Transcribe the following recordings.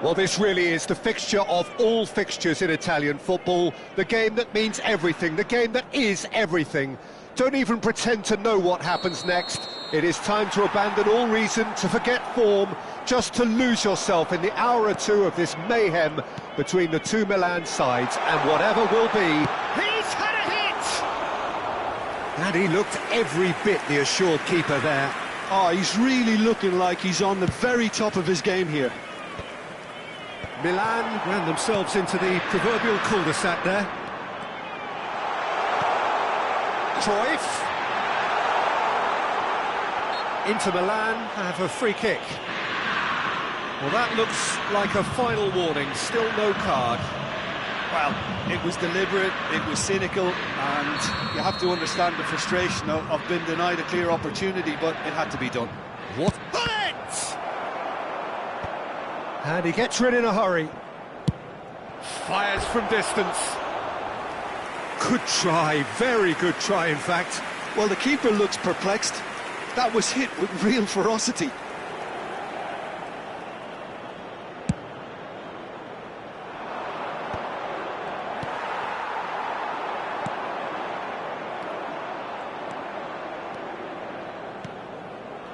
Well, this really is the fixture of all fixtures in Italian football, the game that means everything, the game that is everything. Don't even pretend to know what happens next. It is time to abandon all reason, to forget form, just to lose yourself in the hour or two of this mayhem between the two Milan sides, and whatever will be... He's had a hit! And he looked every bit the assured keeper there. Oh, he's really looking like he's on the very top of his game here. Milan ran themselves into the proverbial cul-de-sac there. Cruyff. Inter Milan have a free kick. Well, that looks like a final warning, still no card. Well, it was deliberate, it was cynical, and you have to understand the frustration of being denied a clear opportunity, but it had to be done. What? And he gets rid in a hurry. Fires from distance. Good try, very good try in fact. Well, the keeper looks perplexed. That was hit with real ferocity.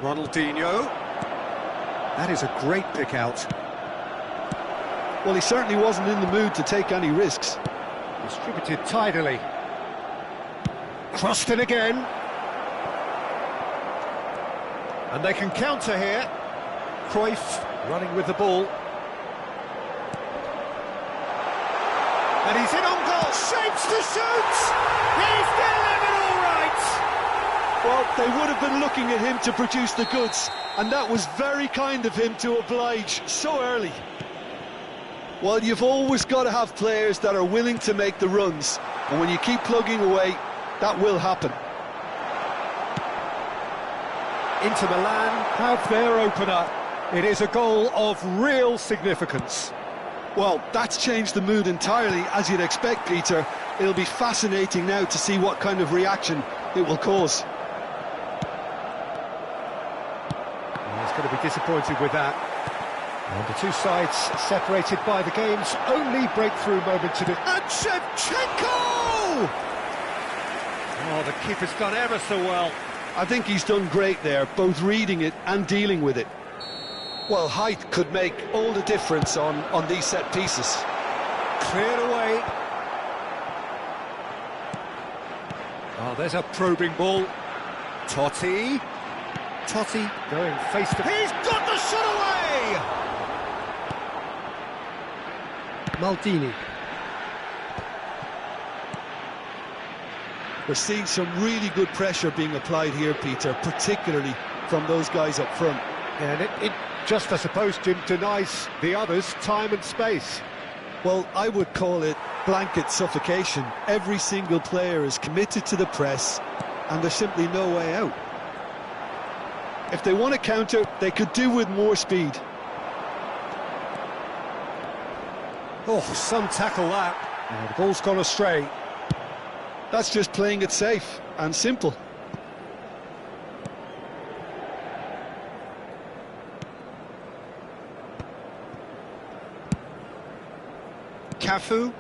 Ronaldinho. That is a great pick out. Well, he certainly wasn't in the mood to take any risks. Distributed tidily. Crossed in again. And they can counter here. Cruyff running with the ball. And he's in on goal. Shapes to shoot! He's delivered all right! Well, they would have been looking at him to produce the goods, and that was very kind of him to oblige so early. Well, you've always got to have players that are willing to make the runs, and when you keep plugging away, that will happen. Inter Milan have their opener. It is a goal of real significance. Well, that's changed the mood entirely, as you'd expect, Peter. It'll be fascinating now to see what kind of reaction it will cause. He's going to be disappointed with that. And the two sides separated by the game's only breakthrough moment to the... And Shevchenko! Oh, the keeper's done ever so well. I think he's done great there, both reading it and dealing with it. Well, height could make all the difference on these set pieces. Cleared away. Oh, there's a probing ball. Totti. Totti going face to... He's got the shot away! Maldini. We're seeing some really good pressure being applied here, Peter, particularly from those guys up front. And it just, I suppose, Jim, denies the others time and space. Well, I would call it blanket suffocation. Every single player is committed to the press, and there's simply no way out. If they want to counter, they could do with more speed. Oh, some tackle that. And the ball's gone astray. That's just playing it safe and simple. Cafu.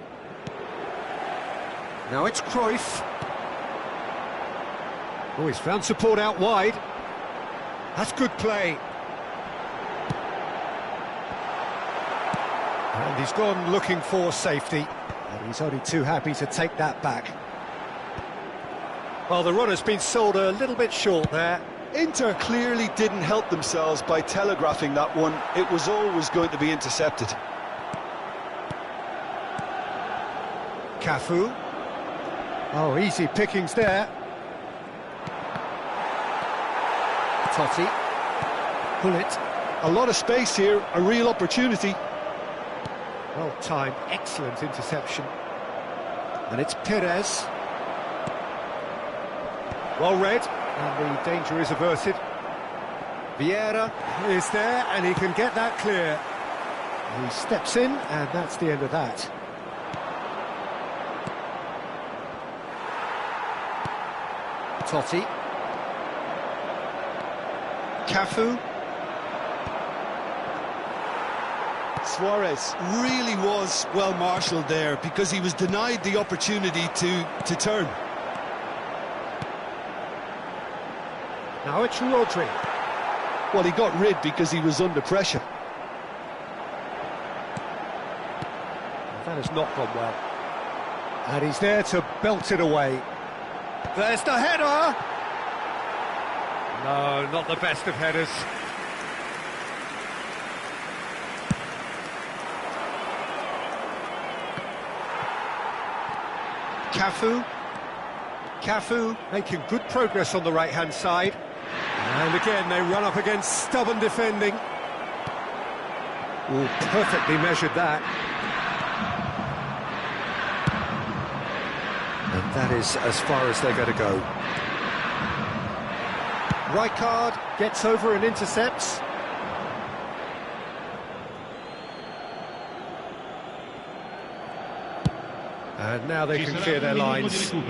Now it's Cruyff. Oh, he's found support out wide. That's good play. And he's gone looking for safety. And he's only too happy to take that back. Well, the runner's been sold a little bit short there. Inter clearly didn't help themselves by telegraphing that one. It was always going to be intercepted. Cafu. Oh, easy pickings there. Totti. Pull it. A lot of space here, a real opportunity. Well timed, excellent interception. And it's Perez. Well read, and the danger is averted. Vieira is there, and he can get that clear. He steps in, and that's the end of that. Totti. Cafu. Suarez really was well marshalled there because he was denied the opportunity to turn. Now it's Rodri. Well, he got rid because he was under pressure. That has not gone well. And he's there to belt it away. There's the header! No, not the best of headers. Cafu making good progress on the right-hand side. And again, they run up against stubborn defending. Oh, perfectly measured that. And that is as far as they're going to go. Rijkaard gets over and intercepts. And now they can clear their lines. Pull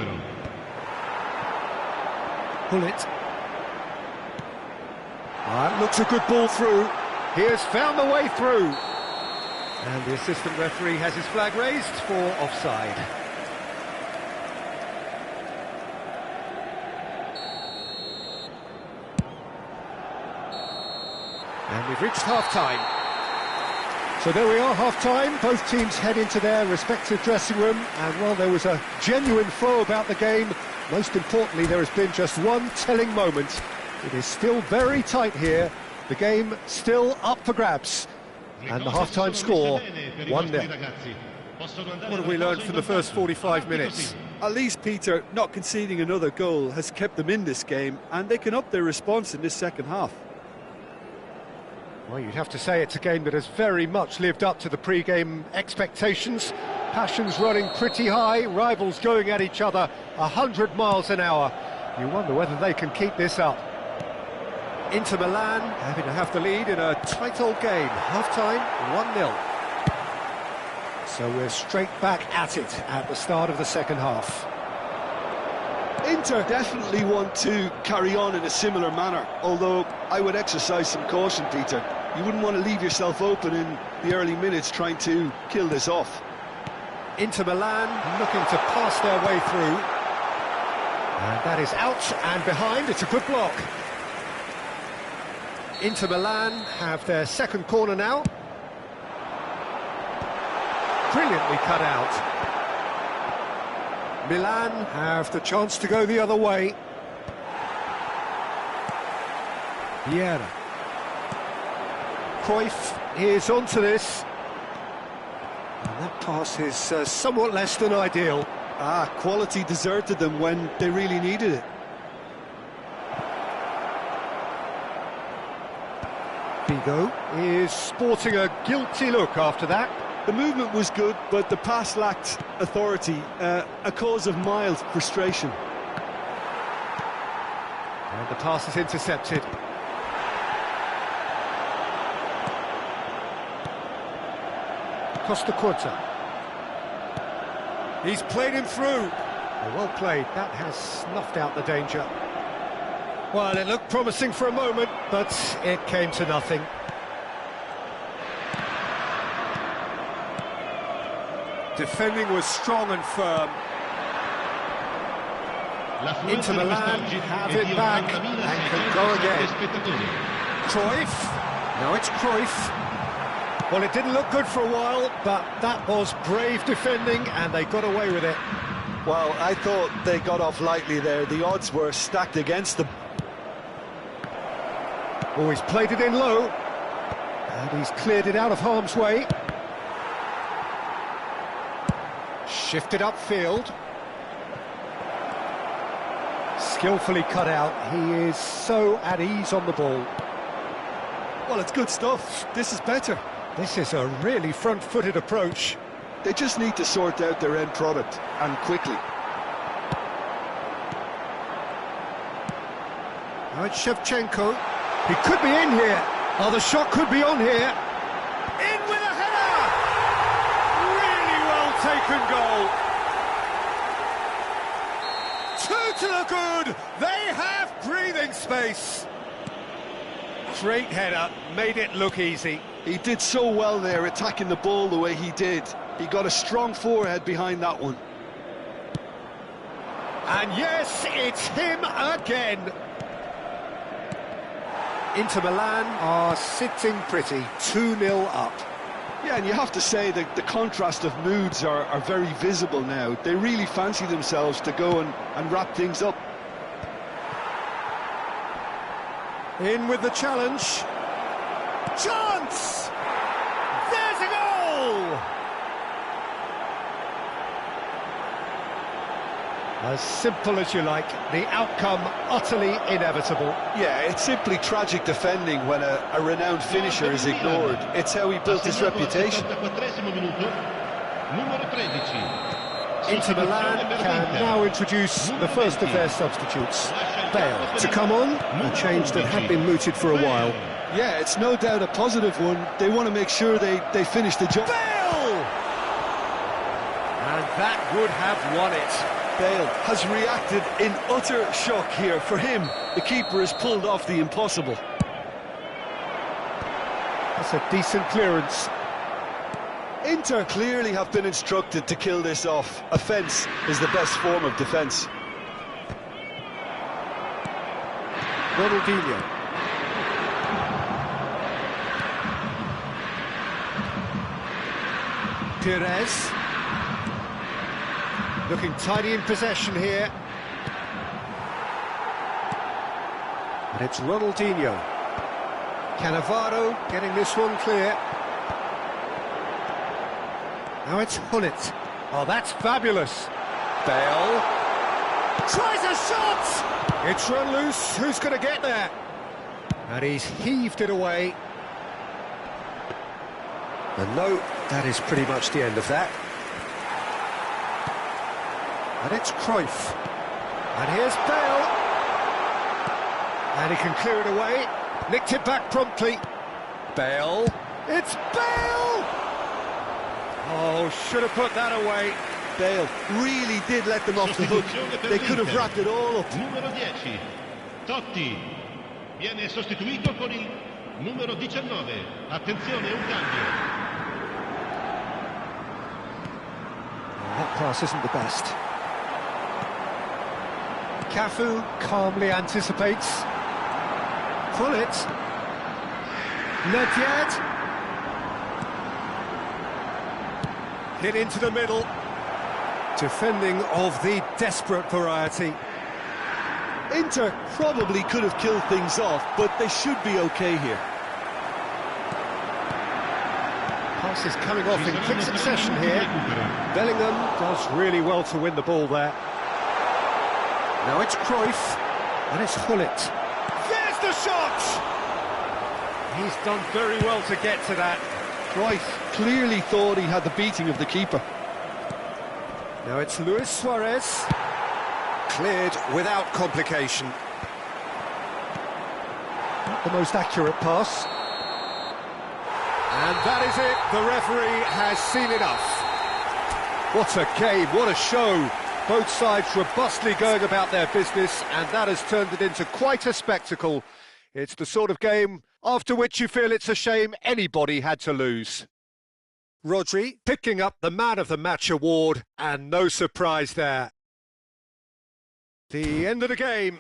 it. That looks a good ball through. He has found the way through. And the assistant referee has his flag raised for offside. And we've reached half-time. So there we are, half-time. Both teams head into their respective dressing room. And while there was a genuine flow about the game, most importantly, there has been just one telling moment. It is still very tight here. The game still up for grabs. And the half-time score, 1-0. What have we learned from the first 45 minutes? At least, Peter, not conceding another goal has kept them in this game, and they can up their response in this second half. Well, you'd have to say it's a game that has very much lived up to the pre-game expectations. Passions running pretty high, rivals going at each other 100 miles an hour. You wonder whether they can keep this up. Inter Milan having to have the lead in a tight old game. Half-time, 1-0. So we're straight back at it at the start of the second half. Inter definitely want to carry on in a similar manner, although I would exercise some caution, Peter. You wouldn't want to leave yourself open in the early minutes trying to kill this off. Inter Milan looking to pass their way through. And that is out and behind. It's a good block. Inter Milan have their second corner now. Brilliantly cut out. Milan have the chance to go the other way. Vieira. Cruyff is onto this. And that pass is somewhat less than ideal. Quality deserted them when they really needed it. Figo is sporting a guilty look after that. The movement was good, but the pass lacked authority, a cause of mild frustration. And the pass is intercepted. Costa Curta. He's played him through. Oh, well played. That has snuffed out the danger. Well, it looked promising for a moment, but it came to nothing. Defending was strong and firm. Inter Milan have it back and can go again. Cruyff. Now it's Cruyff. Well, it didn't look good for a while, but that was brave defending and they got away with it. Well, I thought they got off lightly there. The odds were stacked against them. Oh, he's played it in low. And he's cleared it out of harm's way. Shifted upfield. Skillfully cut out. He is so at ease on the ball. Well, it's good stuff. This is better. This is a really front-footed approach. They just need to sort out their end product, and quickly. Now it's Shevchenko. He could be in here. Oh, the shot could be on here. In with a header! Really well taken goal. Two to the good. They have breathing space. Great header, made it look easy. He did so well there, attacking the ball the way he did. He got a strong forehead behind that one. And yes, it's him again. Inter Milan are sitting pretty, 2-0 up. Yeah, and you have to say that the contrast of moods are very visible now. They really fancy themselves to go and wrap things up. In with the challenge. Chance! There's a goal! As simple as you like, the outcome utterly inevitable. Yeah, it's simply tragic defending when a renowned finisher is ignored. It's how he built his reputation. Inter Milan can now introduce the first of their substitutes. Bale to come on, a change that had been mooted for a while. Yeah, it's no doubt a positive one. They want to make sure they finish the job. Bale! And that would have won it. Bale has reacted in utter shock here. For him, the keeper has pulled off the impossible. That's a decent clearance. Inter clearly have been instructed to kill this off. Offence is the best form of defence. Ronaldinho. Perez. Looking tidy in possession here. And it's Ronaldinho. Cannavaro getting this one clear. Now it's Gullit. Oh, that's fabulous. Bale. Tries a shot! It's run loose. Who's going to get there? And he's heaved it away. And no, that is pretty much the end of that. And it's Cruyff. And here's Bale. And he can clear it away. Nicked it back promptly. Bale. It's Bale! Oh, should have put that away. Bale really did let them off the hook. They could have wrapped it all up. Numero 10, Totti. Viene sostituito con il numero 19. Attenzione, un cambio. That pass isn't the best. Cafu calmly anticipates. Gullit. Nedved. Hit into the middle. Defending of the desperate variety. Inter probably could have killed things off, but they should be okay here. Pass is coming off in quick succession here. Bellingham does really well to win the ball there. Now it's Cruyff, and it's Gullit. There's the shot! He's done very well to get to that. Right, clearly thought he had the beating of the keeper. Now it's Luis Suarez. Cleared without complication. Not the most accurate pass. And that is it. The referee has seen enough. What a game, what a show. Both sides robustly going about their business, and that has turned it into quite a spectacle. It's the sort of game after which you feel it's a shame anybody had to lose. Rodri picking up the Man of the Match award, and no surprise there. The end of the game.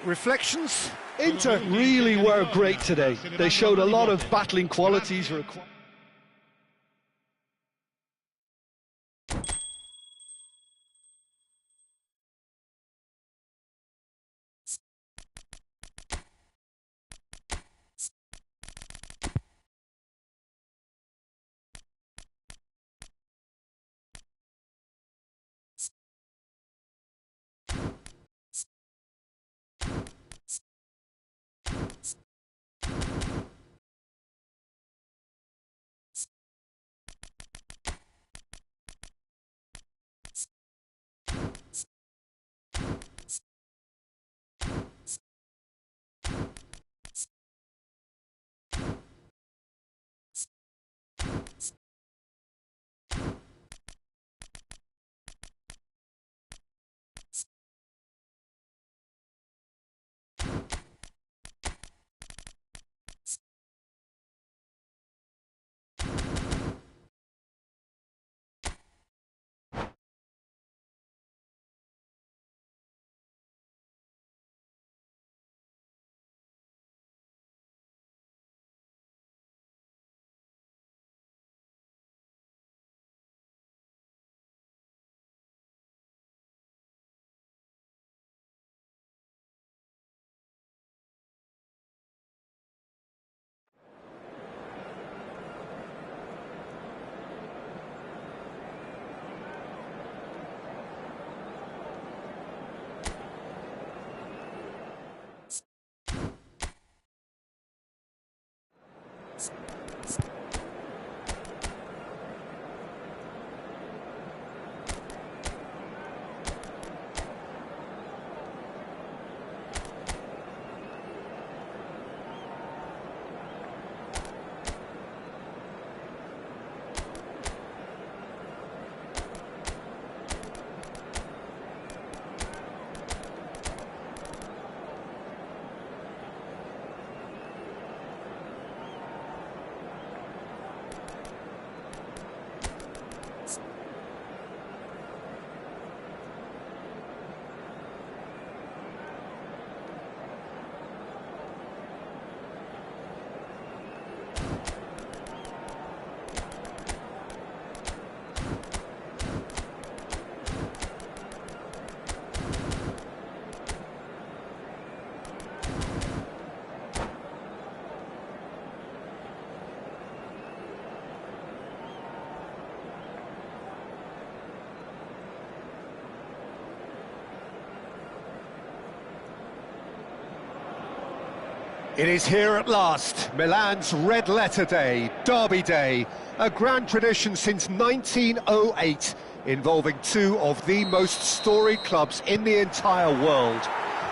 Reflections? Inter really were great today. They showed a lot of battling qualities. It is here at last, Milan's Red Letter Day, Derby Day, a grand tradition since 1908, involving two of the most storied clubs in the entire world.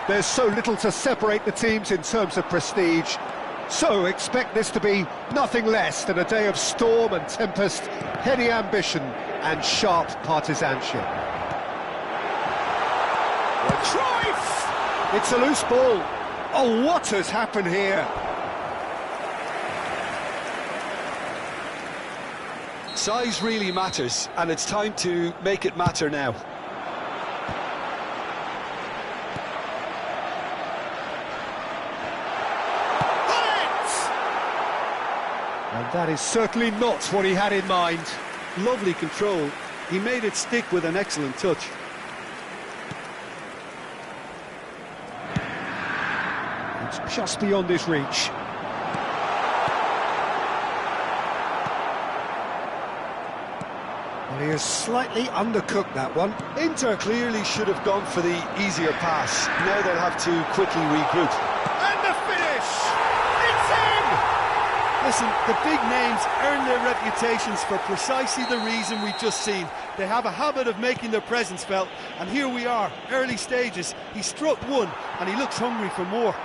There's so little to separate the teams in terms of prestige, so expect this to be nothing less than a day of storm and tempest, heady ambition and sharp partisanship. Cruyff! It's a loose ball. Oh, what has happened here? Size really matters, and it's time to make it matter now. And that is certainly not what he had in mind. Lovely control. He made it stick with an excellent touch. It's just beyond his reach. Well, he has slightly undercooked that one. Inter clearly should have gone for the easier pass. Now they'll have to quickly regroup. And the finish! It's in! Listen, the big names earn their reputations for precisely the reason we've just seen. They have a habit of making their presence felt, and here we are, early stages. He struck one, and he looks hungry for more.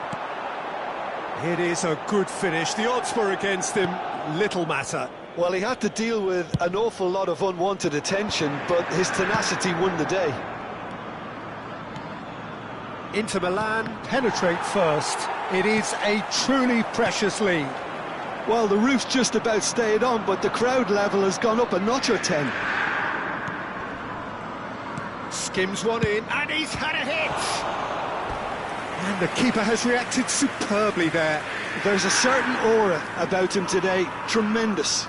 It is a good finish. The odds were against him, little matter. Well, he had to deal with an awful lot of unwanted attention, but his tenacity won the day. Inter Milan penetrate first. It is a truly precious lead. Well, the roof's just about stayed on, but the crowd level has gone up a notch or 10. Skims one in, and he's had a hit! And the keeper has reacted superbly there. There's a certain aura about him today, tremendous.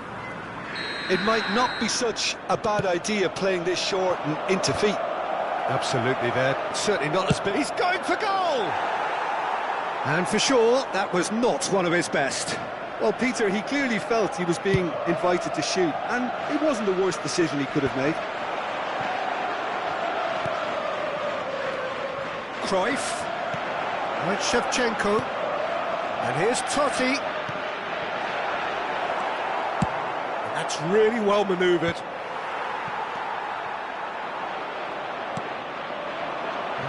It might not be such a bad idea playing this short and into feet. Absolutely there, certainly not as big. He's going for goal! And for sure, that was not one of his best. Well, Peter, he clearly felt he was being invited to shoot, and it wasn't the worst decision he could have made. Cruyff, right, Shevchenko, and here's Totti. And that's really well manoeuvred.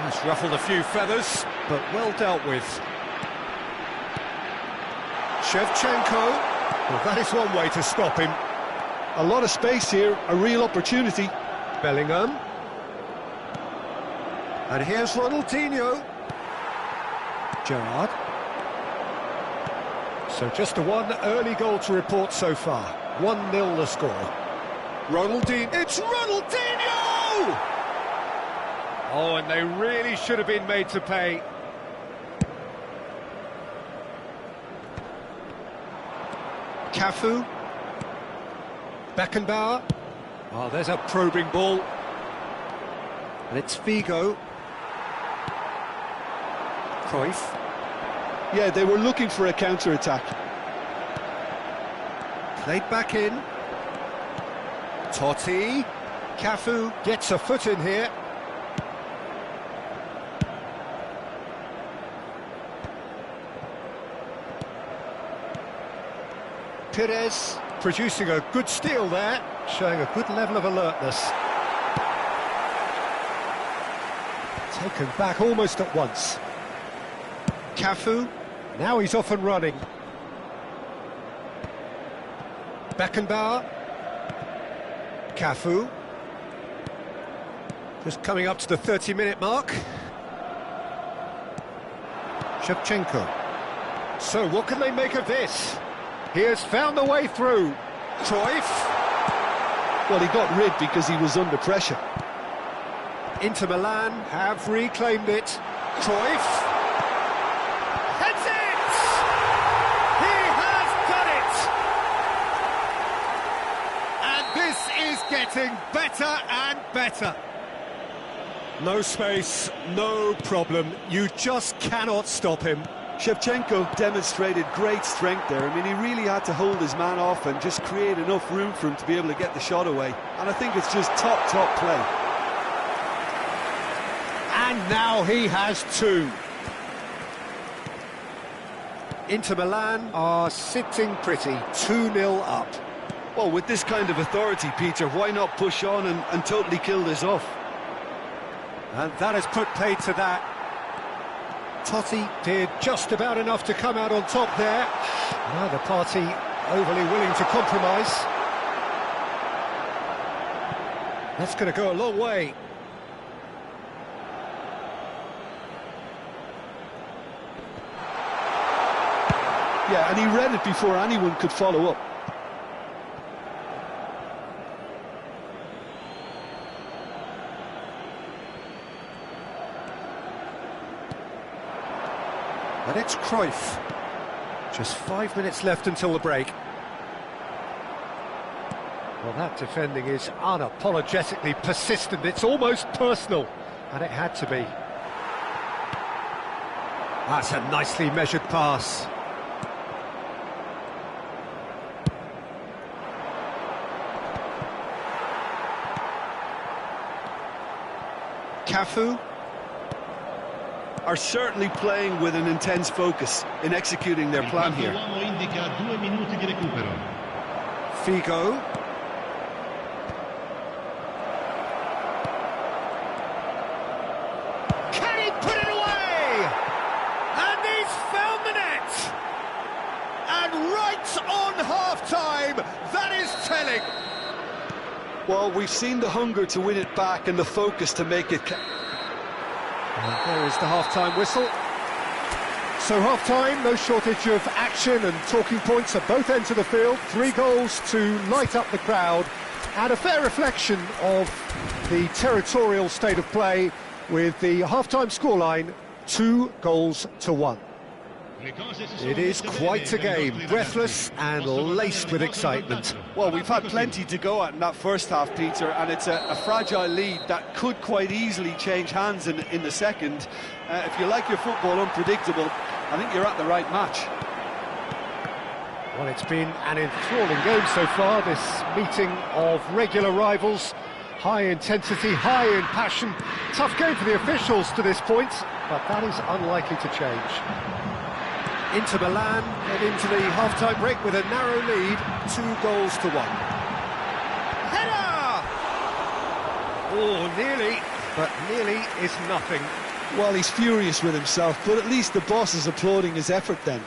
That's ruffled a few feathers, but well dealt with. Shevchenko, well, that is one way to stop him. A lot of space here, a real opportunity. Bellingham. And here's Ronaldinho. Gerrard. So just the one early goal to report so far. 1-0 the score. Ronaldinho. It's Ronaldinho! Oh, and they really should have been made to pay. Cafu. Beckenbauer. Oh, there's a probing ball. And it's Figo. Cruyff. Yeah, they were looking for a counter-attack. Played back in. Totti. Cafu gets a foot in here. Perez producing a good steal there, showing a good level of alertness. Taken back almost at once. Cafu, now he's off and running. Beckenbauer. Cafu. Just coming up to the 30-minute mark. Shevchenko. So what can they make of this? He has found the way through. Cruyff. Well, he got rid because he was under pressure. Inter Milan have reclaimed it. Cruyff. Heads it! He has done it! And this is getting better and better. No space, no problem. You just cannot stop him. Shevchenko demonstrated great strength there. I mean, he really had to hold his man off and just create enough room for him to be able to get the shot away. And I think it's just top play. And now he has two. Inter Milan are sitting pretty, 2-0 up. Well, with this kind of authority, Peter, why not push on and totally kill this off? And that has put paid to that. Totti did just about enough to come out on top there. Neither party overly willing to compromise. That's going to go a long way. Yeah, and he read it before anyone could follow up. And it's Cruyff. Just 5 minutes left until the break. Well, that defending is unapologetically persistent. It's almost personal, and it had to be. That's a nicely measured pass. Cafu. are certainly playing with an intense focus in executing their plan here. L'uomo indica 2 minuti di recupero. Figo. Can he put it away? And he's found the net. And right on half-time, that is telling. Well, we've seen the hunger to win it back and the focus to make it... And there is the half-time whistle. So half-time, no shortage of action and talking points at both ends of the field. 3 goals to light up the crowd, and a fair reflection of the territorial state of play with the half-time scoreline 2-1. It is quite a game, breathless and laced with excitement. Well, we've had plenty to go at in that first half, Peter, and it's a fragile lead that could quite easily change hands in the second. If you like your football unpredictable, I think you're at the right match. Well, it's been an enthralling game so far, this meeting of regular rivals. High intensity, high in passion. Tough game for the officials to this point, but that is unlikely to change. Inter Milan head into the half-time break with a narrow lead, 2-1. Header! Oh, nearly, but nearly is nothing. Well, he's furious with himself, but at least the boss is applauding his effort then.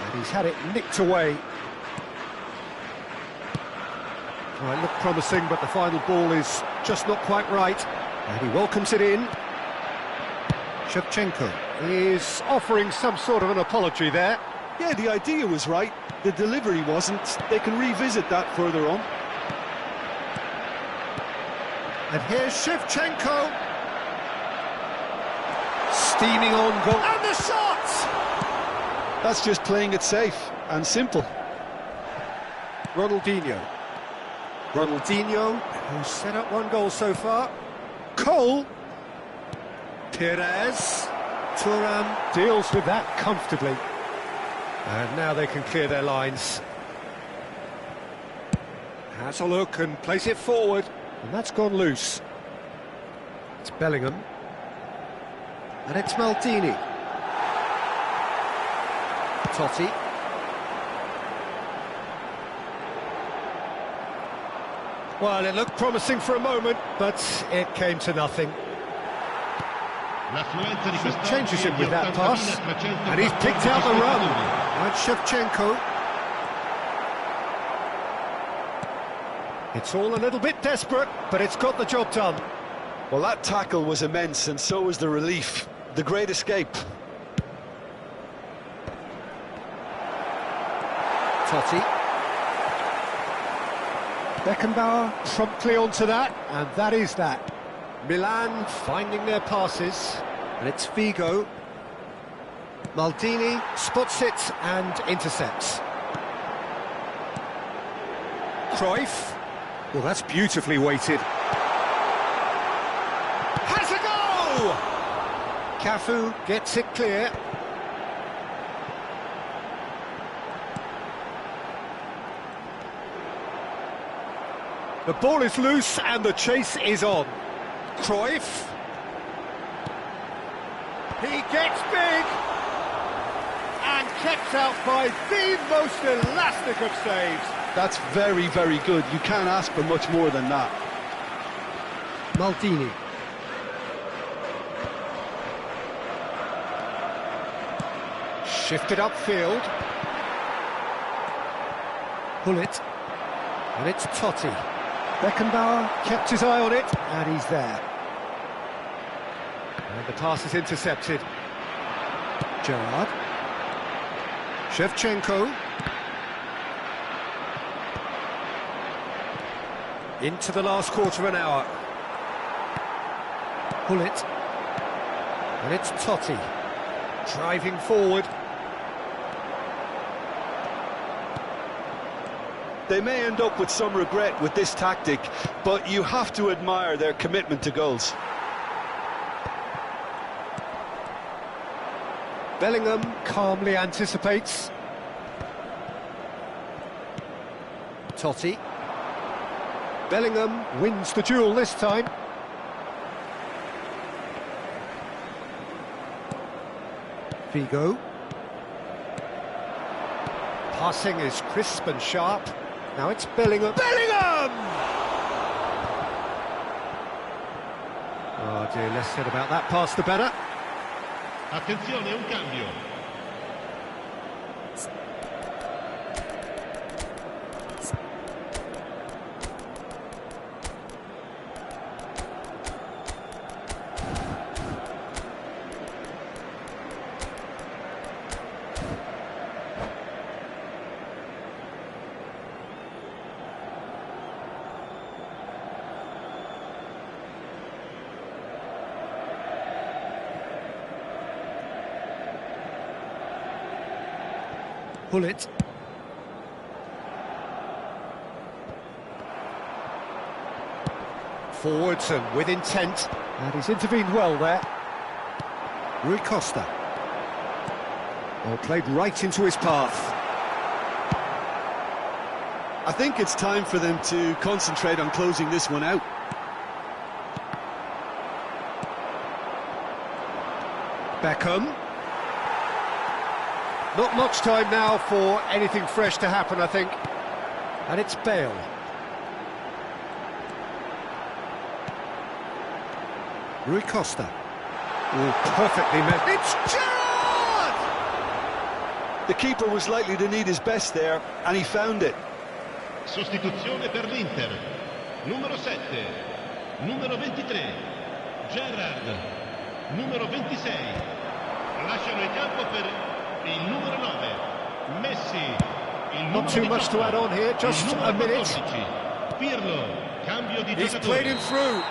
And he's had it nicked away. Well, it looked promising, but the final ball is just not quite right. And he welcomes it in. Shevchenko is offering some sort of an apology there. Yeah, the idea was right, the delivery wasn't. They can revisit that further on. And here's Shevchenko. Steaming on goal. And the shot! That's just playing it safe and simple. Ronaldinho, who's set up 1 goal so far. Cole. Perez. Thuram deals with that comfortably. And now they can clear their lines. Has a look and plays it forward. And that's gone loose. It's Bellingham. And it's Maldini. Totti. Well, it looked promising for a moment, but it came to nothing. Changes him with that pass, and he's picked out the run. And Shevchenko. It's all a little bit desperate, but it's got the job done. Well, that tackle was immense, and so was the relief. The great escape. Totti. Beckenbauer promptly onto that, and that is that. Milan finding their passes, and it's Figo. Maldini spots it and intercepts. Cruyff. Well, that's beautifully weighted. Has a go! Cafu gets it clear. The ball is loose and the chase is on. Cruyff. He gets big and kept out by the most elastic of saves. That's very, very good. You can't ask for much more than that. Maldini. Shifted upfield. Hullet. And it's Totti. Beckenbauer kept his eye on it, and he's there. And the pass is intercepted. Gerrard. Shevchenko. Into the last quarter of an hour. Hullet. And it's Totti. Driving forward. They may end up with some regret with this tactic, but you have to admire their commitment to goals. Bellingham calmly anticipates. Totti. Bellingham wins the duel this time. Figo. Passing is crisp and sharp. Now it's Bellingham. Bellingham! Oh dear, less said about that pass the better. Attenzione, un cambio. Pull it. Forwards and with intent. And he's intervened well there. Rui Costa. Well, played right into his path. I think it's time for them to concentrate on closing this one out. Beckham. Not much time now for anything fresh to happen, I think. And it's Bale. Rui Costa. Oh, perfectly met. It's Gerrard! The keeper was likely to need his best there, and he found it. Sostituzione per l'Inter. Numero 7. Numero 23. Gerrard. Numero 26. Lasciano il campo per il numero 9. Messi. Il numero Not too much to add on here, just a minute. 14. Pirlo. Cambio di He's giocatore. played him through.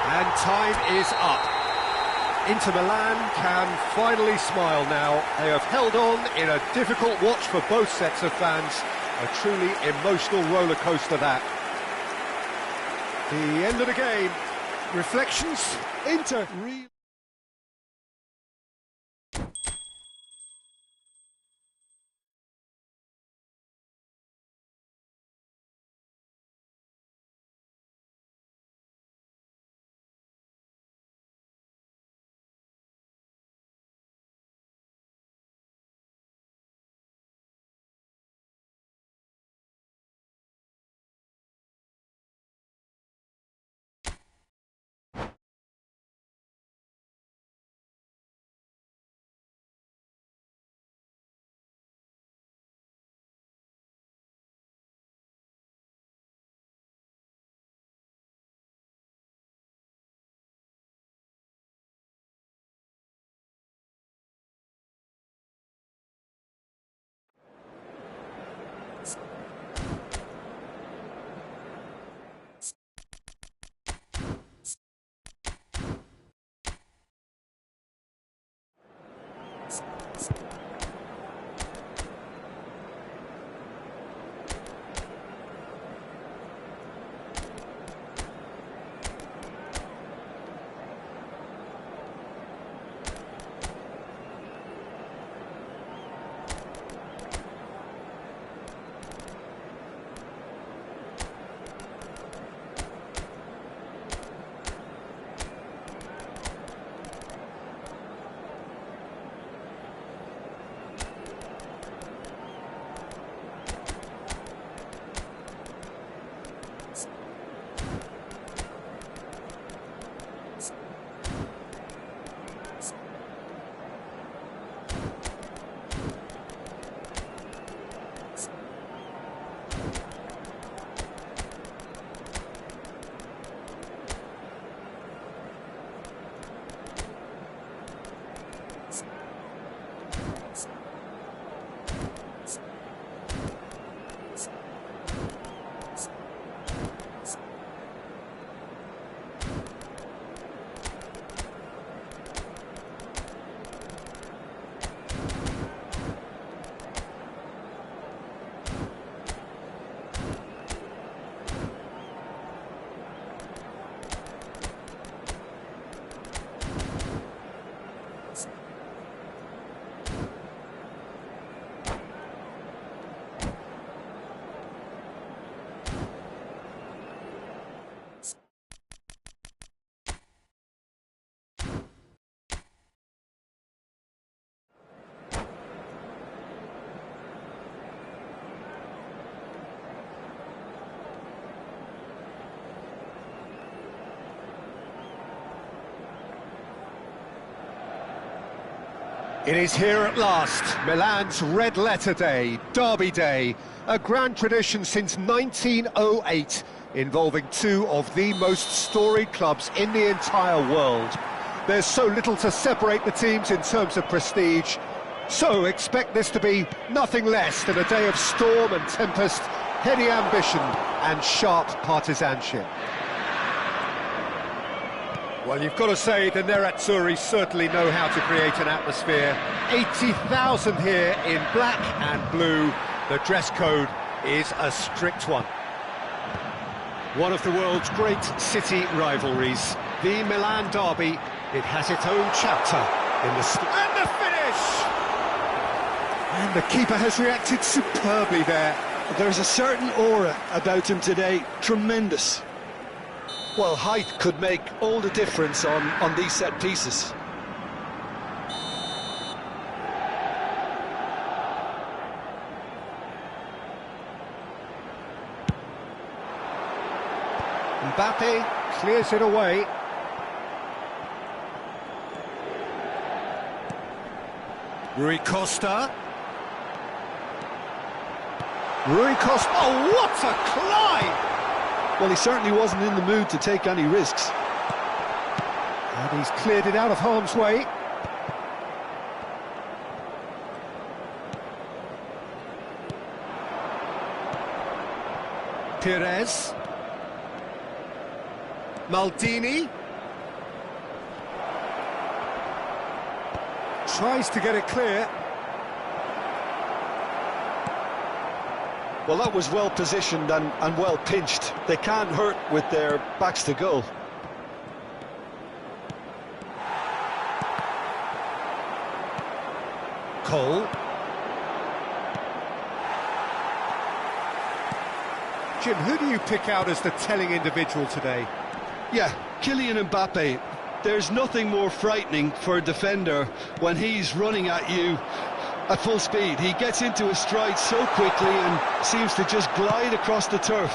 And time is up. Inter Milan can finally smile now. They have held on in a difficult watch for both sets of fans. A truly emotional roller coaster that. The end of the game. Reflections? Inter really... It is here at last, Milan's red letter day, Derby Day, a grand tradition since 1908, involving two of the most storied clubs in the entire world. There's so little to separate the teams in terms of prestige, so expect this to be nothing less than a day of storm and tempest, heady ambition and sharp partisanship. Well, you've got to say the Nerazzurri certainly know how to create an atmosphere. 80,000 here in black and blue. The dress code is a strict one. One of the world's great city rivalries, the Milan Derby. It has its own chapter in the... And the finish! And the keeper has reacted superbly there. There's a certain aura about him today, tremendous. Well, height could make all the difference on these set pieces. Mbappe clears it away. Rui Costa. Rui Costa, oh, what a climb! Well, he certainly wasn't in the mood to take any risks. And he's cleared it out of harm's way. Perez. Maldini. Tries to get it clear. Well, that was well positioned and well pinched. They can't hurt with their backs to goal. Cole. Jim, who do you pick out as the telling individual today? Yeah, Kylian Mbappe. There's nothing more frightening for a defender when he's running at you at full speed. He gets into his stride so quickly and seems to just glide across the turf.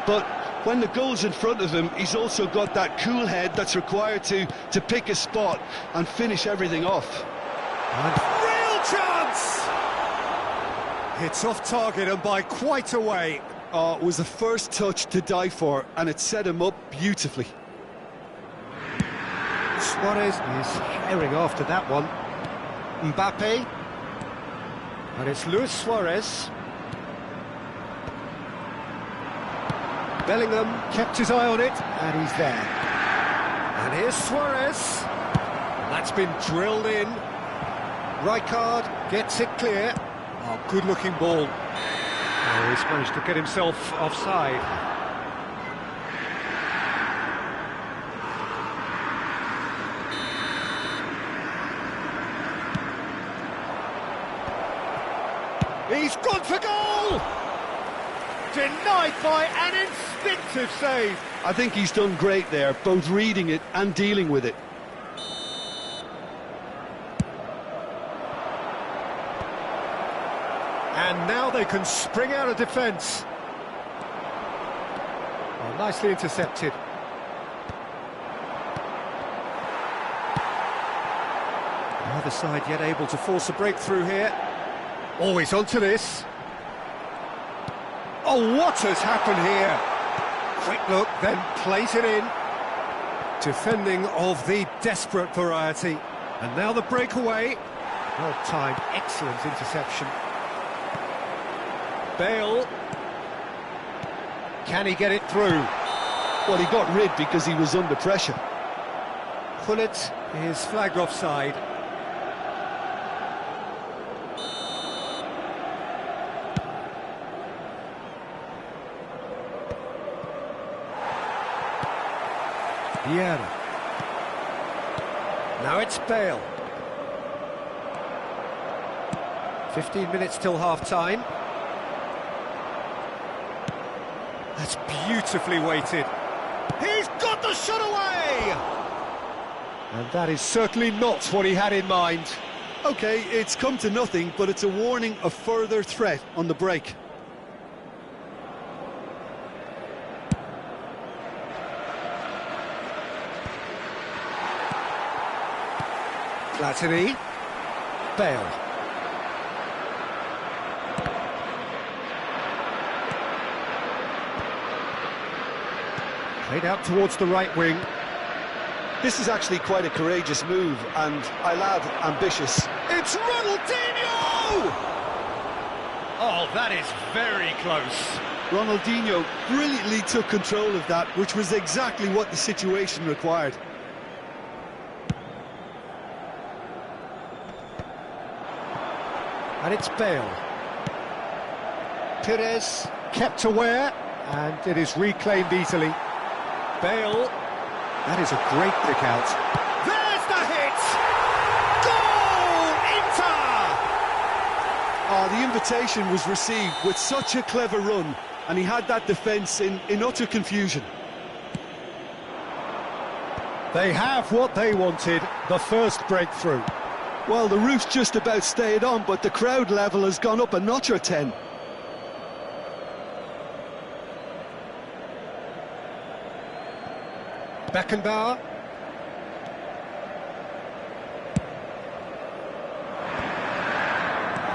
But when the goal's in front of him, he's also got that cool head that's required to pick a spot and finish everything off. And real chance! It's off target and by quite a way. Oh, it was the first touch to die for, and it set him up beautifully. Suarez is herring after that one. Mbappe. And it's Luis Suarez. Bellingham kept his eye on it, and he's there. And here's Suarez. And that's been drilled in. Rijkaard gets it clear. Oh, good-looking ball. Oh, he's managed to get himself offside. He's gone for goal! Denied by an instinctive save. I think he's done great there, both reading it and dealing with it. And now they can spring out of defence. Oh, nicely intercepted. The other side yet able to force a breakthrough here. Always onto this. Oh, what has happened here? Quick look, then plays it in. Defending of the desperate variety. And now the breakaway. Well-timed, excellent interception. Bale. Can he get it through? Well, he got rid because he was under pressure. Pullet is flagged offside. Vieira. Now it's Bale. 15 minutes till half-time. That's beautifully weighted. He's got the shot away! And that is certainly not what he had in mind. OK, it's come to nothing, but it's a warning of further threat on the break. Platini. Bale. Played out towards the right wing. This is actually quite a courageous move, and I'll add, ambitious. It's Ronaldinho! Oh, that is very close. Ronaldinho brilliantly took control of that, which was exactly what the situation required. And it's Bale. Perez kept aware, and it is reclaimed easily. Bale, that is a great pick out. There's the hit! Goal! Inter! Oh, the invitation was received with such a clever run, and he had that defence in utter confusion. They have what they wanted, the first breakthrough. Well, the roof's just about stayed on, but the crowd level has gone up a notch or 10. Beckenbauer.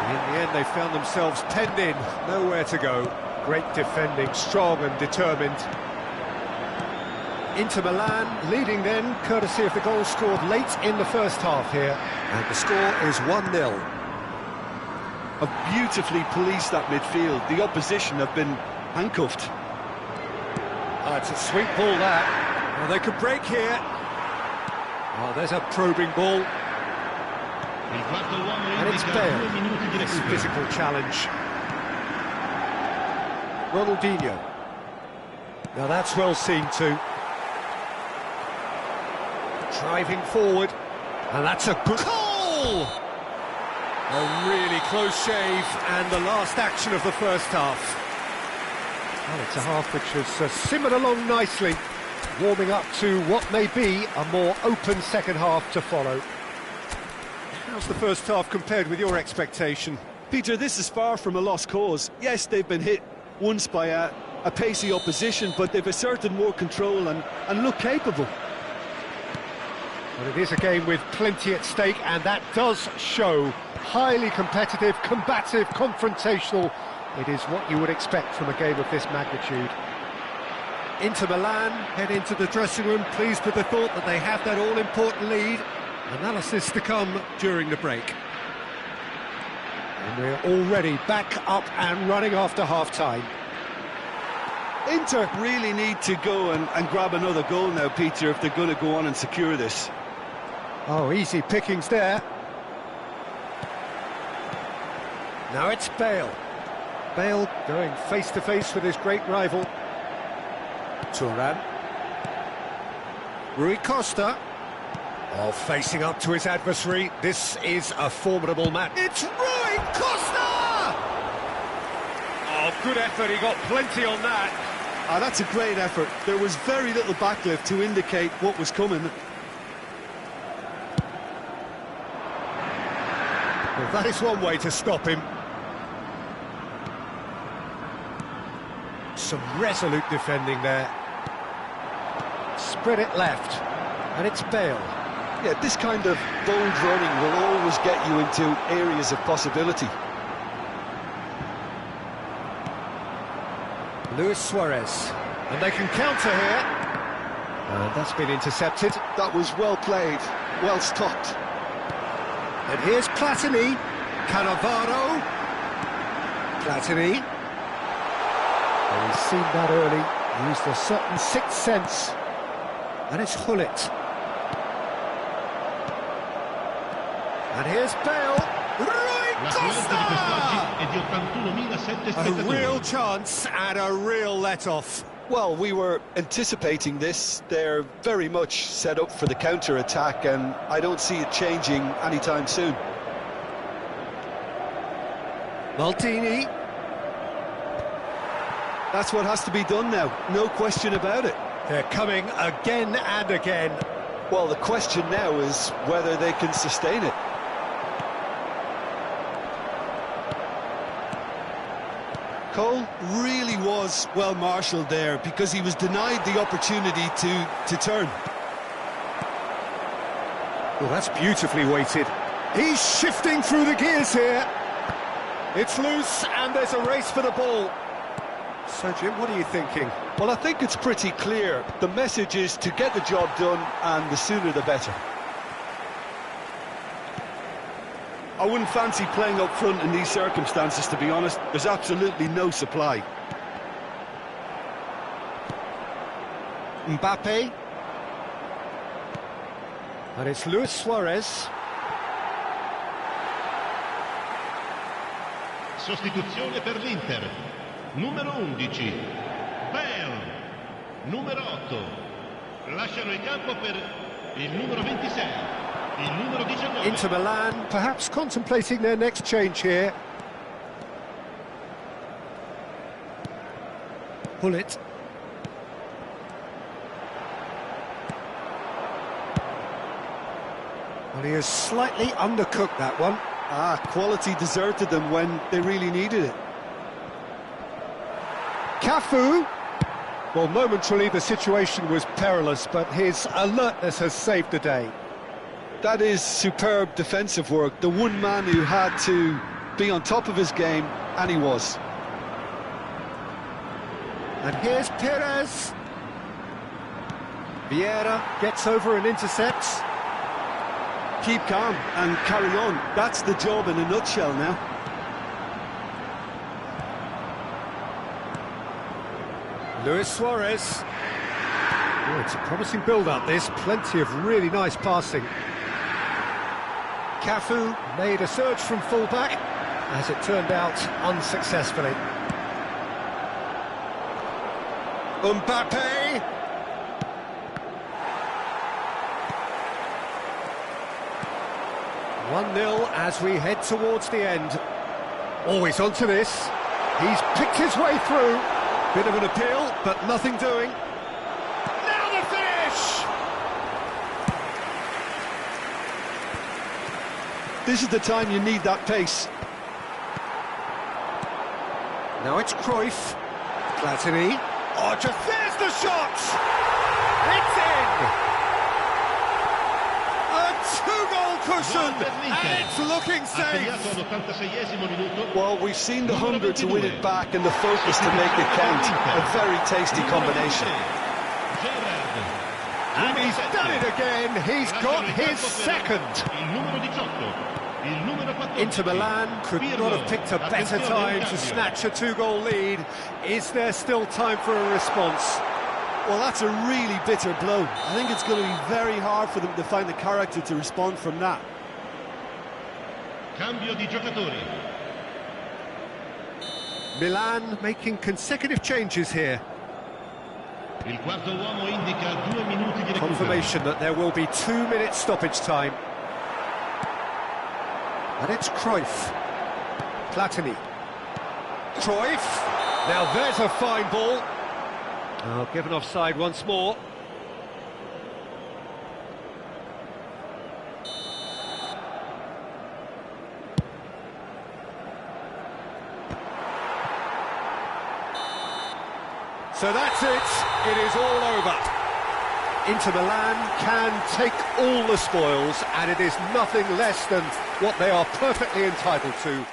In the end, they found themselves penned in, nowhere to go. Great defending, strong and determined. Inter Milan leading then, courtesy of the goal scored late in the first half here. And the score is 1-0. Have beautifully policed that midfield. The opposition have been handcuffed. Oh, it's a sweet ball, that. Well, they could break here. Oh, there's a probing ball. And it's Bale. It's a physical challenge. Ronaldinho. Now that's well seen too. Driving forward. And that's a good goal! A really close shave, and the last action of the first half. Well, it's a half which has simmered along nicely, warming up to what may be a more open second half to follow. How's the first half compared with your expectation? Peter, this is far from a lost cause. Yes, they've been hit once by a pacey opposition, but they've asserted more control and look capable. Well, it is a game with plenty at stake, and that does show. Highly competitive, combative, confrontational. It is what you would expect from a game of this magnitude. Inter Milan head into the dressing room pleased with the thought that they have that all-important lead. Analysis to come during the break. And we're already back up and running after half-time. Inter really need to go and grab another goal now, Peter, if they're going to go on and secure this. Oh, easy pickings there. Now it's Bale. Bale going face-to-face with his great rival. Turan. Rui Costa. Oh, facing up to his adversary. This is a formidable match. It's Rui Costa! Oh, good effort. He got plenty on that. Ah, that's a great effort. There was very little backlift to indicate what was coming. Well, that is one way to stop him. Some resolute defending there. Spread it left, and it's Bale. Yeah, this kind of bold running will always get you into areas of possibility. Luis Suarez, and they can counter here. And that's been intercepted. That was well played, well stopped. And here's Platini. Cannavaro. Platini. Well, he's seen that early, used a certain sixth sense. And it's Hullet. And here's Bale. Rui Costa! A real chance and a real let-off. Well, we were anticipating this. They're very much set up for the counter-attack, and I don't see it changing anytime soon. Maldini. That's what has to be done now, no question about it. They're coming again and again. Well, the question now is whether they can sustain it. Cole really was well marshalled there because he was denied the opportunity to turn. Well, that's beautifully weighted. He's shifting through the gears here. It's loose and there's a race for the ball. So, Jim, what are you thinking? Well, I think it's pretty clear. The message is to get the job done, and the sooner the better. I wouldn't fancy playing up front in these circumstances, to be honest. There's absolutely no supply. Mbappe. And it's Luis Suarez. Sostituzione per l'Inter. Numero 11. Bale. Numero 8. Lasciano il campo per il numero 26. Il numero 19. Inter Milan, perhaps contemplating their next change here. Bullet. Well, he has slightly undercooked that one. Quality deserted them when they really needed it. Cafu. Well, momentarily the situation was perilous, but his alertness has saved the day. That is superb defensive work. The one man who had to be on top of his game, and he was. And here's Perez. Vieira gets over and intercepts. Keep calm and carry on. That's the job in a nutshell now. Luis Suarez. Oh, it's a promising build-up, this. Plenty of really nice passing. Cafu made a surge from full-back, as it turned out, unsuccessfully. Mbappe! 1-0 as we head towards the end. Always onto this. He's picked his way through. Bit of an appeal, but nothing doing. Now the finish! This is the time you need that pace. Now it's Cruyff. Platini. Oh, just there's the shot! It's in! A two-goal cushion, and it's looking safe! Well, we've seen the hunger to win it back and the focus to make it count. A very tasty combination. And he's done it again. He's got his second. Inter Milan could not have picked a better time to snatch a two-goal lead. Is there still time for a response? Well, that's a really bitter blow. I think it's going to be very hard for them to find the character to respond from that. Cambio di giocatori. Milan making consecutive changes here. Il quarto uomo indica 2 minuti di recupero. Confirmation that there will be 2 minutes stoppage time. And it's Cruyff. Platini. Cruyff. Now there's a fine ball. Oh, given offside once more. So that's it. It is all over. Inter Milan can take all the spoils, and it is nothing less than what they are perfectly entitled to.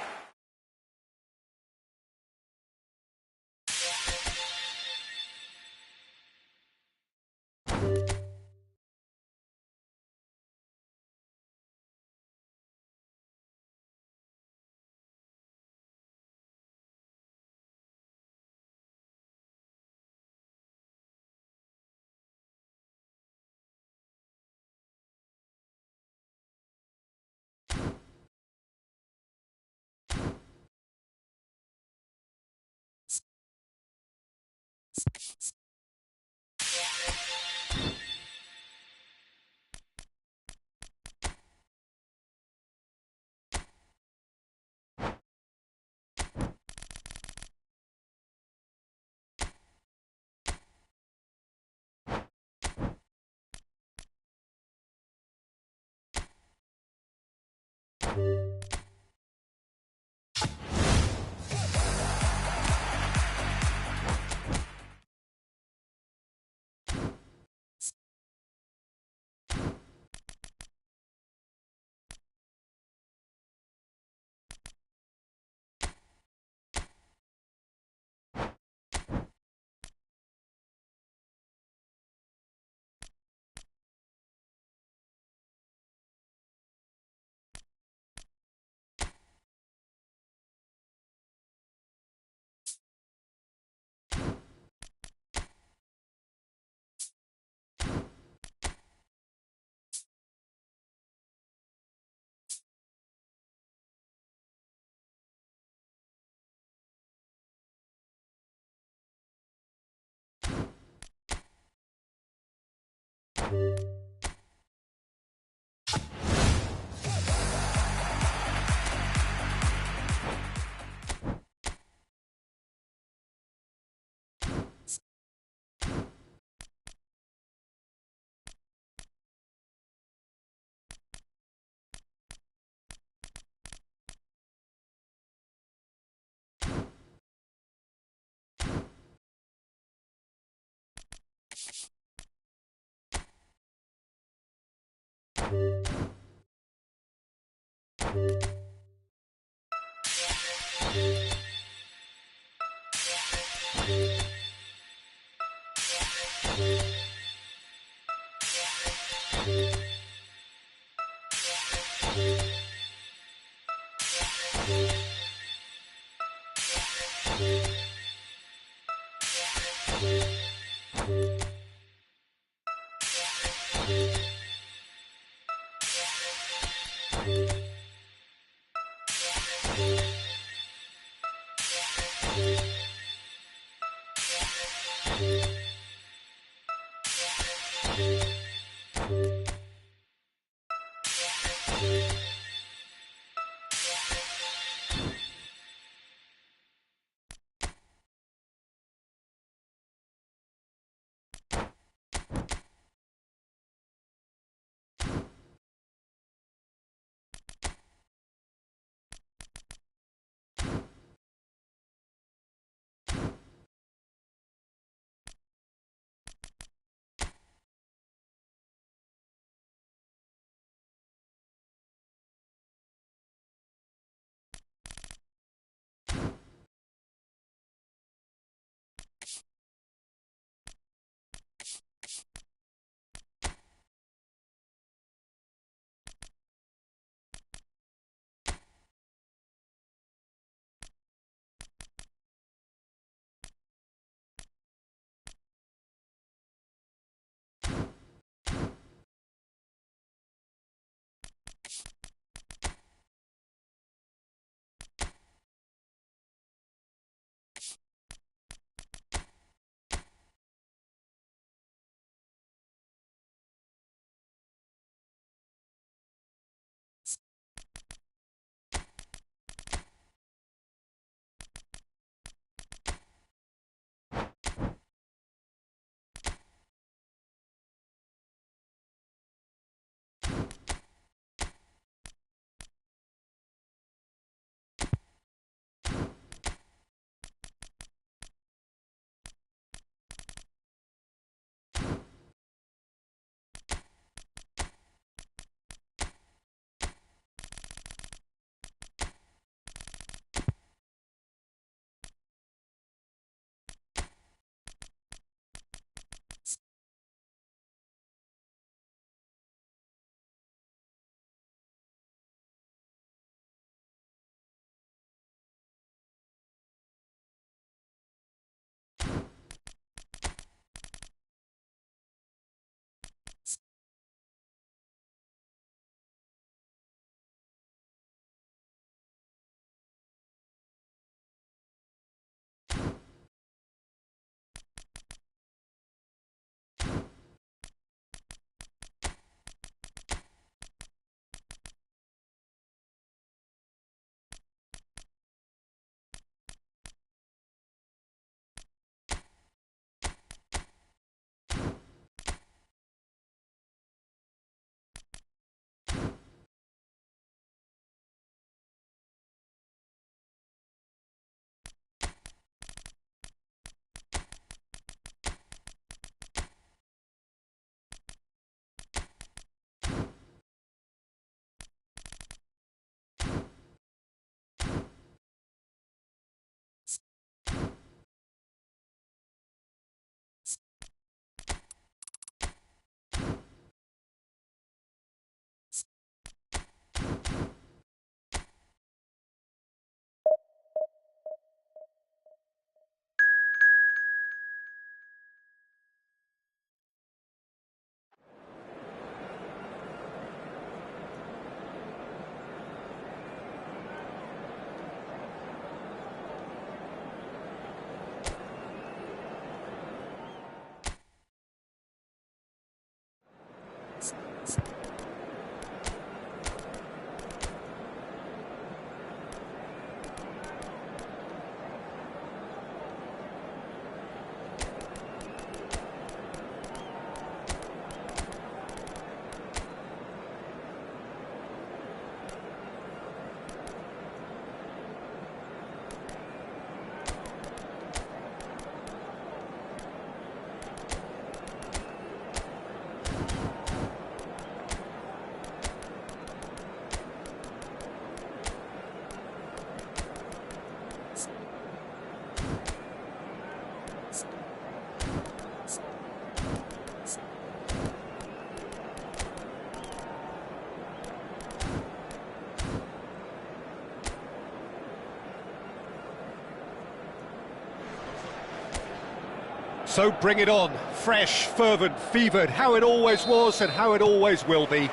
So bring it on, fresh, fervent, fevered, how it always was and how it always will be.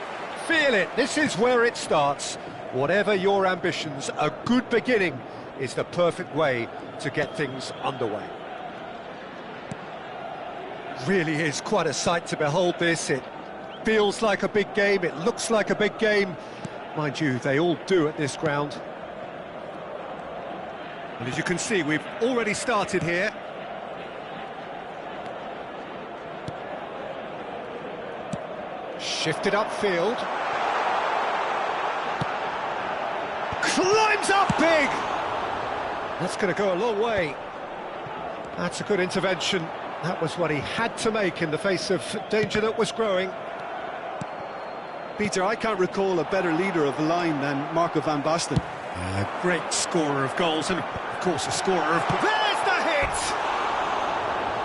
Feel it, this is where it starts. Whatever your ambitions, a good beginning is the perfect way to get things underway. Really is quite a sight to behold this. It feels like a big game, it looks like a big game. Mind you, they all do at this ground. And as you can see, we've already started here. Shifted upfield. Climbs up big! That's going to go a long way. That's a good intervention. That was what he had to make in the face of danger that was growing. Peter, I can't recall a better leader of the line than Marco van Basten. A great scorer of goals and, of course, a scorer of... There's the hit!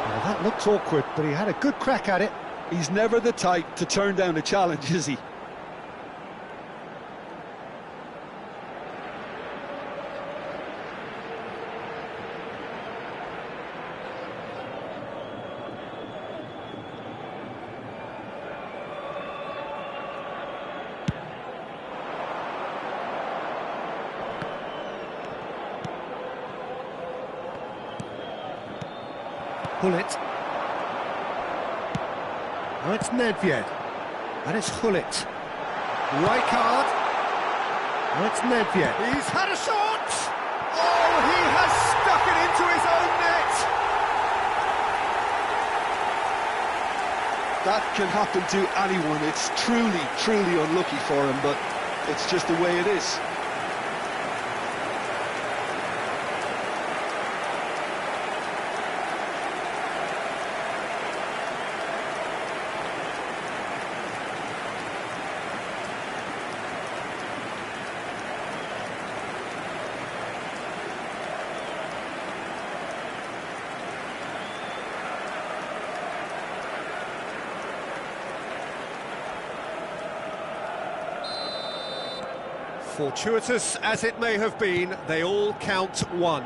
Well, that looked awkward, but he had a good crack at it. He's never the type to turn down a challenge, is he? Hullet. Now it's Nedved. And it's Hullet. Rijkaard. Now it's Nedved. He's had a shot! Oh, he has stuck it into his own net! That can happen to anyone. It's truly, truly unlucky for him, but it's just the way it is. Fortuitous as it may have been, they all count one.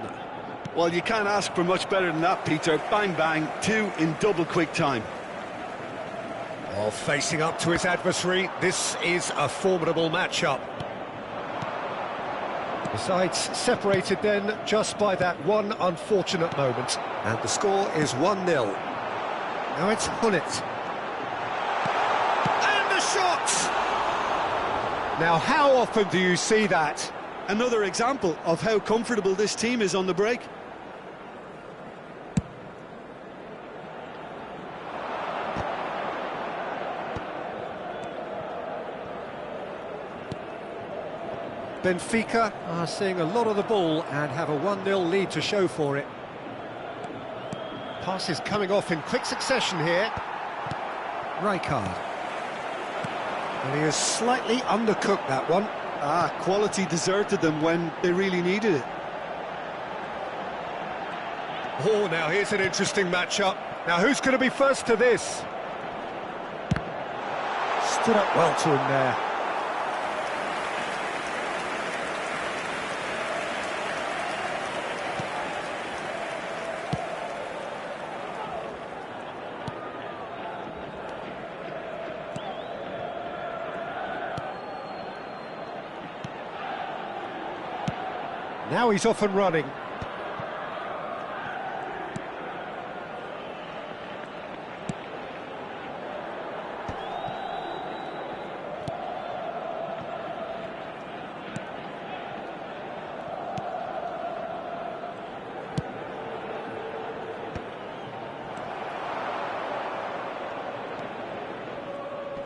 Well, you can't ask for much better than that, Peter. Bang, bang, two in double quick time. While facing up to his adversary, this is a formidable matchup. The sides separated then just by that one unfortunate moment. And the score is 1-0. Now it's Hullet. And the shot! Now, how often do you see that? Another example of how comfortable this team is on the break. Benfica are seeing a lot of the ball and have a 1-0 lead to show for it. Passes coming off in quick succession here. Rijkaard. And he has slightly undercooked that one. Quality deserted them when they really needed it. Oh, now here's an interesting matchup. Now, who's going to be first to this? Stood up well to him there. Now he's off and running.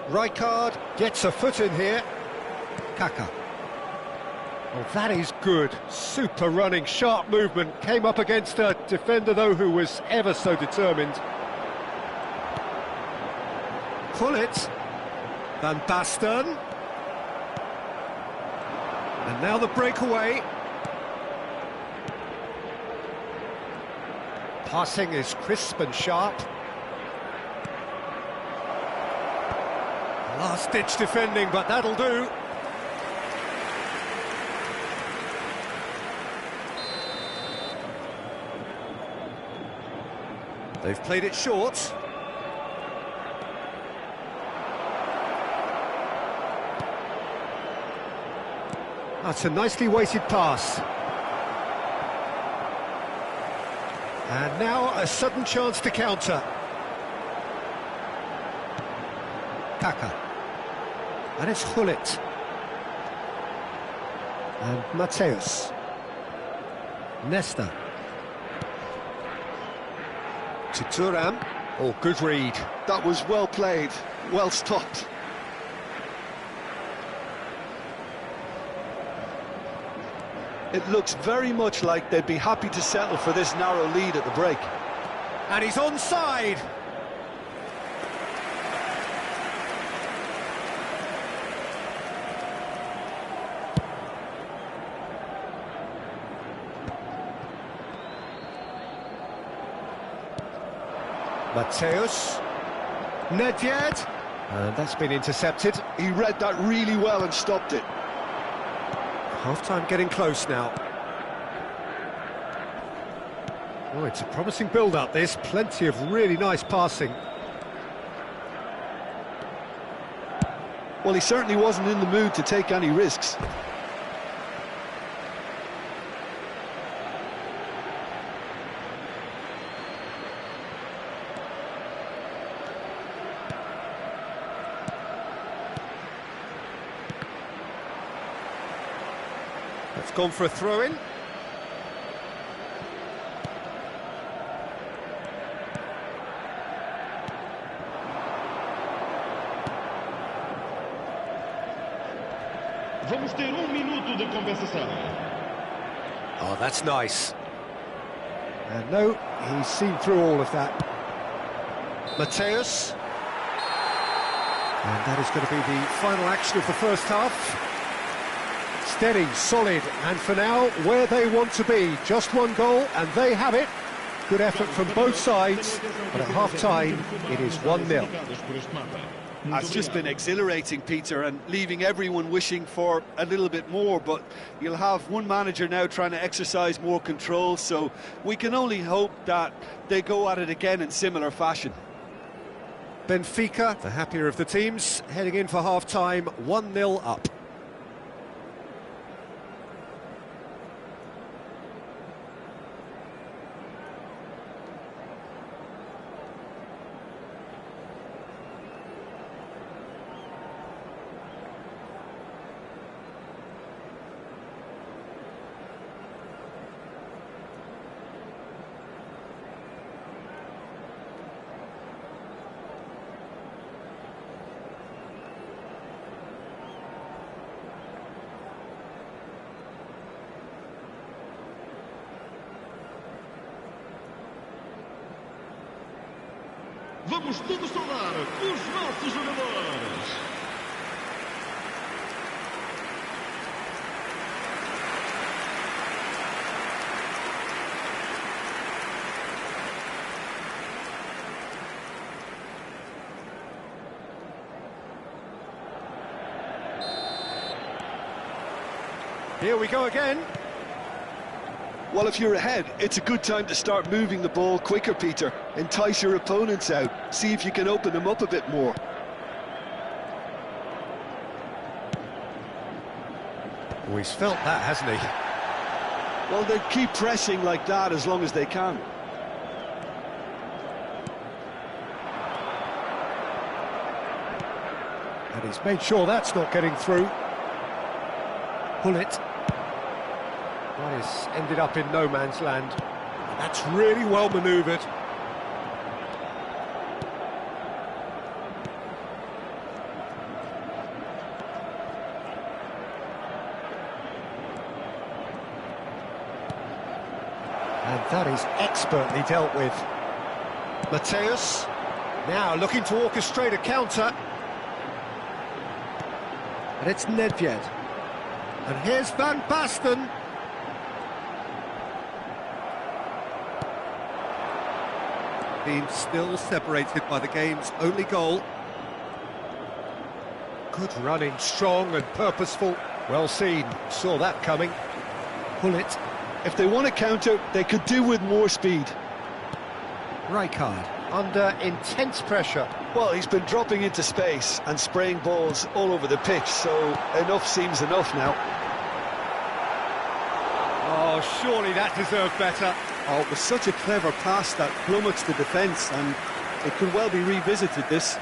Rijkaard gets a foot in here. Kaka. Oh, that is good. Super running, sharp movement. Came up against a defender, though, who was ever so determined. Hullet. Van Basten. And now the breakaway. Passing is crisp and sharp. Last-ditch defending, but that'll do. They've played it short. That's a nicely weighted pass. And now a sudden chance to counter. Kaka. And it's Hullet. And Mateus. Nesta. To Thuram. Oh, good read. That was well played, well stopped. It looks very much like they'd be happy to settle for this narrow lead at the break. And he's onside. Mateus. Nedved. And that's been intercepted. He read that really well and stopped it. Half-time getting close now. Oh, it's a promising build-up, this. Plenty of really nice passing. Well, he certainly wasn't in the mood to take any risks. It's gone for a throw-in. Vamos ter minuto de compensação. Oh, that's nice. And no, he's seen through all of that. Mateus. And that is going to be the final action of the first half. Steady, solid, and for now, where they want to be. Just one goal, and they have it. Good effort from both sides, but at half-time, it is 1-0. That's just been exhilarating, Peter, and leaving everyone wishing for a little bit more, but you'll have one manager now trying to exercise more control, so we can only hope that they go at it again in similar fashion. Benfica, the happier of the teams, heading in for half-time, 1-0 up. Vamos todos saudar os nossos jogadores. Here we go again. Well, if you're ahead, it's a good time to start moving the ball quicker, Peter. Entice your opponents out. See if you can open them up a bit more. Oh, he's felt that, hasn't he? Well, they keep pressing like that as long as they can. And he's made sure that's not getting through. Hullet. Well, he's ended up in no man's land. That's really well manoeuvred. And that is expertly dealt with. Mateus, now looking to orchestrate a counter. And it's Nedved. And here's Van Basten. teams still separated by the game's only goal. Good running, strong and purposeful. Well seen, saw that coming. Pull it. If they want to counter, they could do with more speed. Rijkaard, under intense pressure. Well, he's been dropping into space and spraying balls all over the pitch, so enough seems enough now. Oh, surely that deserved better. Oh, it was such a clever pass that plummets the defence, and it could well be revisited, this.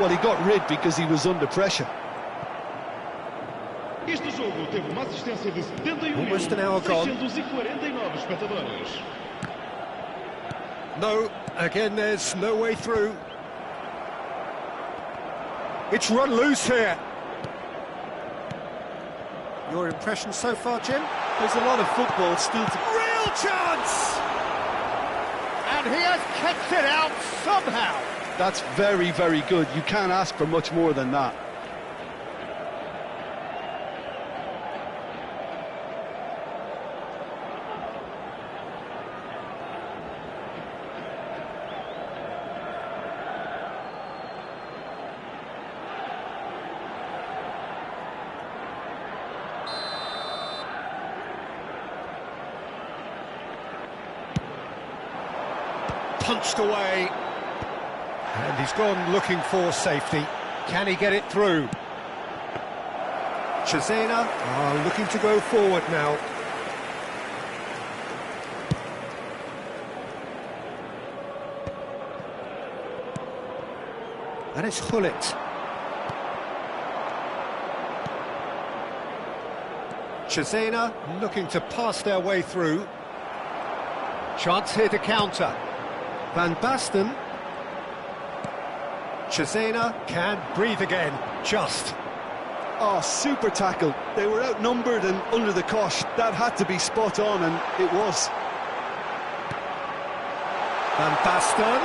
Well, he got rid because he was under pressure. Este jogo teve uma assistência de 71 Almost an hour gone. 649 espectadores. No, again there's no way through. It's run loose here. Your impression so far, Jim? There's a lot of football still to... Real chance! And he has kept it out somehow. That's very, very good. You can't ask for much more than that. Punched away. And he's gone looking for safety. Can he get it through? Cesena are looking to go forward now. And it's Gullit. Cesena looking to pass their way through. Chance here to counter. Van Basten. Cesena can breathe again, just. Oh, super tackle. They were outnumbered and under the cosh. That had to be spot on, and it was. Van Basten.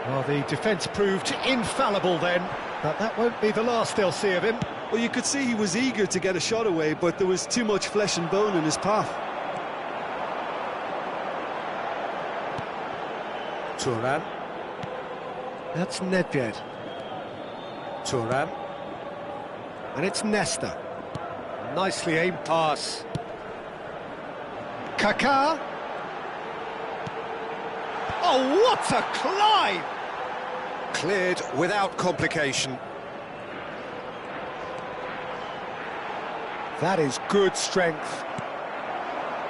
Well, the defence proved infallible then, but that won't be the last they'll see of him. Well, you could see he was eager to get a shot away, but there was too much flesh and bone in his path. Turan. That's Nedved. Turan. And it's Nesta. Nicely aimed pass. Kaká. Oh, what a climb! Cleared without complication. That is good strength.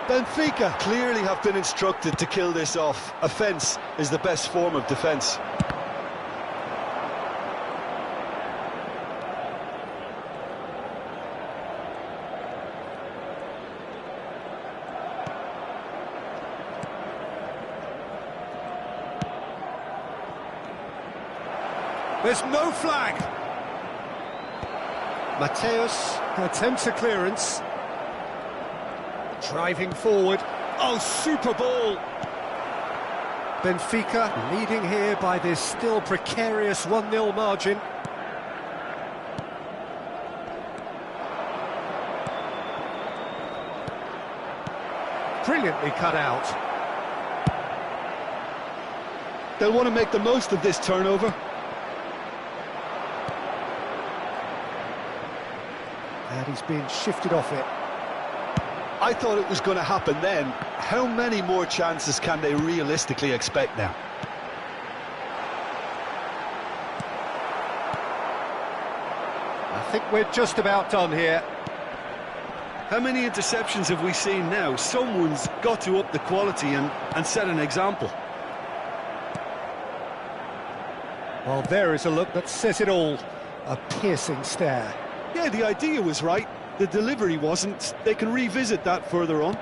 Benfica clearly have been instructed to kill this off. Offence is the best form of defence. There's no flag. Mateus attempts a clearance. Driving forward. Oh, super ball. Benfica leading here by this still precarious 1-0 margin. Brilliantly cut out. They'll want to make the most of this turnover. And he's being shifted off it. I thought it was going to happen then. How many more chances can they realistically expect now? I think we're just about done here. How many interceptions have we seen now? Someone's got to up the quality and set an example. Well, there is a look that says it all. A piercing stare. Yeah, the idea was right. The delivery wasn't. They can revisit that further on.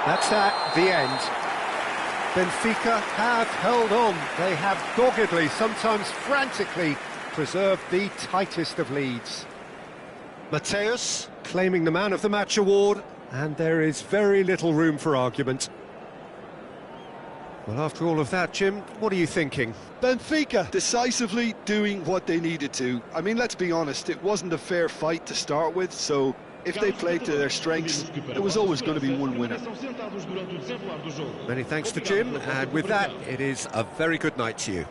That's at the end. Benfica have held on. They have doggedly, sometimes frantically, preserved the tightest of leads. Mateus claiming the Man of the Match award, and there is very little room for argument. Well, after all of that, Jim, what are you thinking? Benfica decisively doing what they needed to. I mean, let's be honest, it wasn't a fair fight to start with, so if they played to their strengths, there was always going to be one winner. Many thanks to Jim, and with that, it is a very good night to you.